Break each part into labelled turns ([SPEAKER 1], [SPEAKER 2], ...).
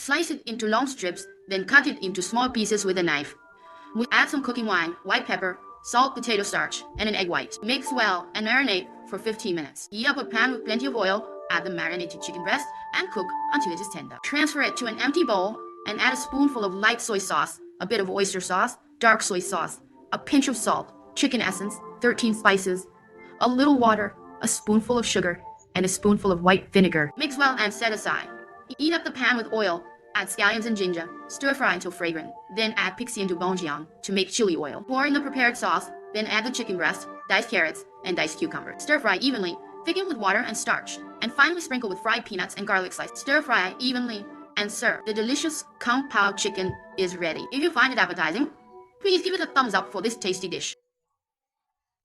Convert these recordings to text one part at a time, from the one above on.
[SPEAKER 1] Slice it into long strips, then cut it into small pieces with a knife. We add some cooking wine, white pepper, salt, potato starch, and an egg white. Mix well and marinate for 15 minutes. Heat up a pan with plenty of oil, add the marinated chicken breast, and cook until it is tender. Transfer it to an empty bowl and add a spoonful of light soy sauce, a bit of oyster sauce, dark soy sauce, a pinch of salt, chicken essence, 13 spices, a little water, a spoonful of sugar, and a spoonful of white vinegar. Mix well and set aside. Heat up the pan with oil, add scallions and ginger, stir fry until fragrant, then add pixie and doubanjiang to make chili oil. Pour in the prepared sauce, then add the chicken breast, diced carrots, and diced cucumbers. Stir fry evenly, thicken with water and starch, and finally sprinkle with fried peanuts and garlic slices. Stir fry evenly and serve. The delicious kung pao chicken is ready. If you find it appetizing, please give it a thumbs up for this tasty dish.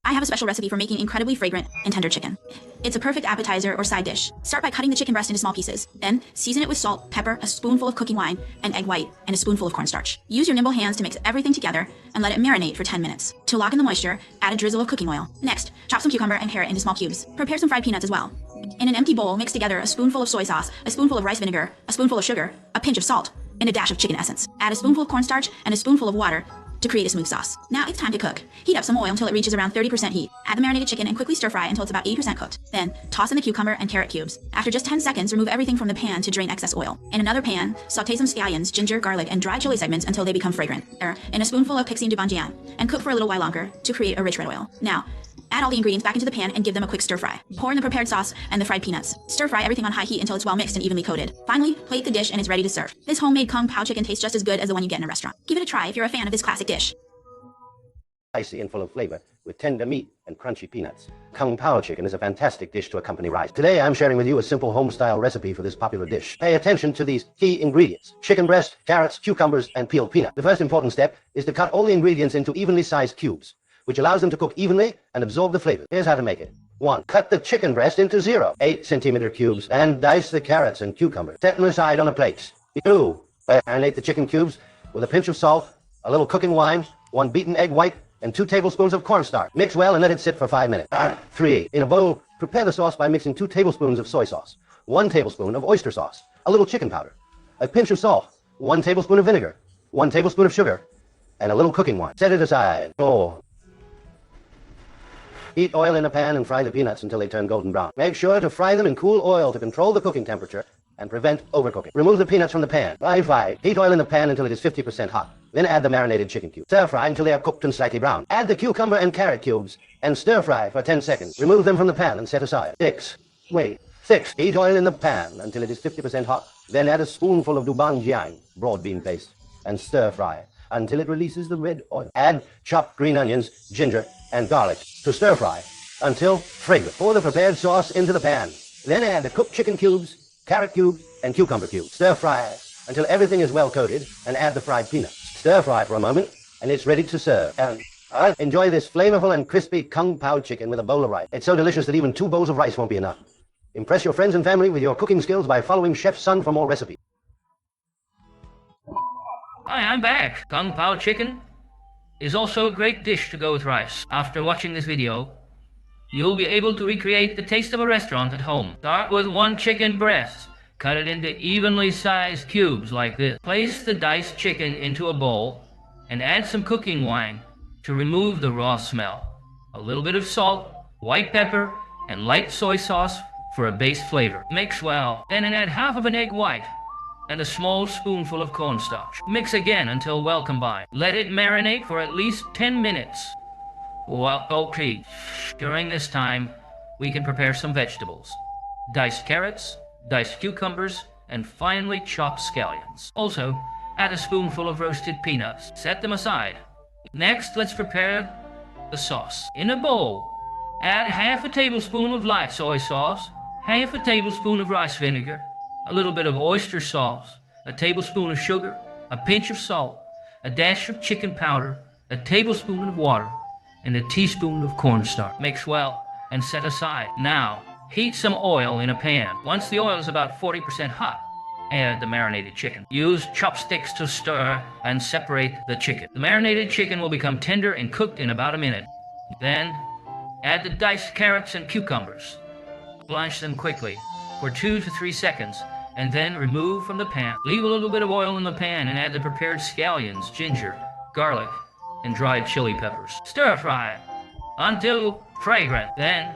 [SPEAKER 2] I have a special recipe for making incredibly fragrant and tender chicken. It's a perfect appetizer or side dish. Start by cutting the chicken breast into small pieces. Then, season it with salt, pepper, a spoonful of cooking wine, an egg white, and a spoonful of cornstarch. Use your nimble hands to mix everything together and let it marinate for 10 minutes. To lock in the moisture, add a drizzle of cooking oil. Next, chop some cucumber and carrot into small cubes. Prepare some fried peanuts as well. In an empty bowl, mix together a spoonful of soy sauce, a spoonful of rice vinegar, a spoonful of sugar, a pinch of salt, and a dash of chicken essence. Add a spoonful of cornstarch and a spoonful of water to create a smooth sauce. Now it's time to cook. Heat up some oil until it reaches around 30% heat. Add the marinated chicken and quickly stir fry until it's about 80% cooked. Then, toss in the cucumber and carrot cubes. After just 10 seconds, remove everything from the pan to drain excess oil. In another pan, saute some scallions, ginger, garlic, and dried chili segments until they become fragrant. In a spoonful of pixie and doubanjiang, and cook for a little while longer to create a rich red oil. Now, add all the ingredients back into the pan and give them a quick stir fry. Pour in the prepared sauce and the fried peanuts. Stir fry everything on high heat until it's well mixed and evenly coated. Finally, plate the dish and it's ready to serve. This homemade kung pao chicken tastes just as good as the one you get in a restaurant. Give it a try if you're a fan of this classic dish.
[SPEAKER 3] Spicy and full of flavor, with tender meat and crunchy peanuts. Kung Pao chicken is a fantastic dish to accompany rice. Today I'm sharing with you a simple home-style recipe for this popular dish. Pay attention to these key ingredients: chicken breast, carrots, cucumbers, and peeled peanut. The first important step is to cut all the ingredients into evenly sized cubes, which allows them to cook evenly and absorb the flavor. Here's how to make it. 1. Cut the chicken breast into 8-centimeter cubes and dice the carrots and cucumbers. Set them aside on a plate. 2. Marinate the chicken cubes with a pinch of salt, a little cooking wine, 1 beaten egg white, and 2 tablespoons of cornstarch. Mix well and let it sit for 5 minutes. 3. In a bowl, prepare the sauce by mixing 2 tablespoons of soy sauce, 1 tablespoon of oyster sauce, a little chicken powder, a pinch of salt, 1 tablespoon of vinegar, 1 tablespoon of sugar, and a little cooking wine. Set it aside. 4. Heat oil in a pan and fry the peanuts until they turn golden brown. Make sure to fry them in cool oil to control the cooking temperature and prevent overcooking. Remove the peanuts from the pan. Fry. Heat oil in the pan until it is 50% hot. Then add the marinated chicken cubes. Stir fry until they are cooked and slightly brown. Add the cucumber and carrot cubes and stir fry for 10 seconds. Remove them from the pan and set aside. 6. Heat oil in the pan until it is 50% hot. Then add a spoonful of doubanjiang, broad bean paste, and stir fry until it releases the red oil. Add chopped green onions, ginger, and garlic to stir fry until fragrant. Pour the prepared sauce into the pan. Then add the cooked chicken cubes, carrot cubes, and cucumber cubes. Stir fry until everything is well coated and add the fried peanuts. Stir fry for a moment and it's ready to serve. And enjoy this flavorful and crispy kung pao chicken with a bowl of rice. It's so delicious that even 2 bowls of rice won't be enough. Impress your friends and family with your cooking skills by following Chef Sun for more recipes.
[SPEAKER 4] Hi, I'm back. Kung Pao chicken is also a great dish to go with rice. After watching this video, you'll be able to recreate the taste of a restaurant at home. Start with 1 chicken breast. Cut it into evenly sized cubes like this. Place the diced chicken into a bowl and add some cooking wine to remove the raw smell. A little bit of salt, white pepper, and light soy sauce for a base flavor. Mix well, then add half of an egg white and a small spoonful of cornstarch. Mix again until well combined. Let it marinate for at least 10 minutes. Okay. During this time, we can prepare some vegetables. Diced carrots, diced cucumbers, and finely chopped scallions. Also, add a spoonful of roasted peanuts. Set them aside. Next, let's prepare the sauce. In a bowl, add half a tablespoon of light soy sauce, half a tablespoon of rice vinegar, a little bit of oyster sauce, a tablespoon of sugar, a pinch of salt, a dash of chicken powder, a tablespoon of water, and a teaspoon of cornstarch. Mix well and set aside. Now, heat some oil in a pan. Once the oil is about 40% hot, add the marinated chicken. Use chopsticks to stir and separate the chicken. The marinated chicken will become tender and cooked in about a minute. Then, add the diced carrots and cucumbers. Blanch them quickly for 2 to 3 seconds and then remove from the pan. Leave a little bit of oil in the pan and add the prepared scallions, ginger, garlic, and dried chili peppers. Stir fry until fragrant. Then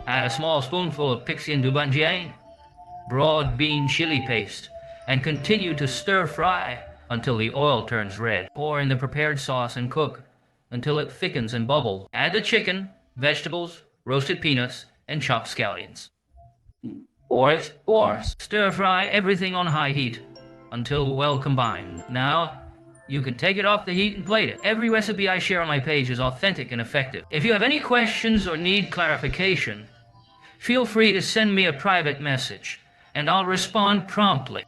[SPEAKER 4] add a small spoonful of Pixien du Banjian, broad bean chili paste, and continue to stir fry until the oil turns red. Pour in the prepared sauce and cook until it thickens and bubbles. Add the chicken, vegetables, roasted peanuts, and chopped scallions. Or stir fry everything on high heat until well combined. Now, you can take it off the heat and plate it. Every recipe I share on my page is authentic and effective. If you have any questions or need clarification, feel free to send me a private message, and I'll respond promptly.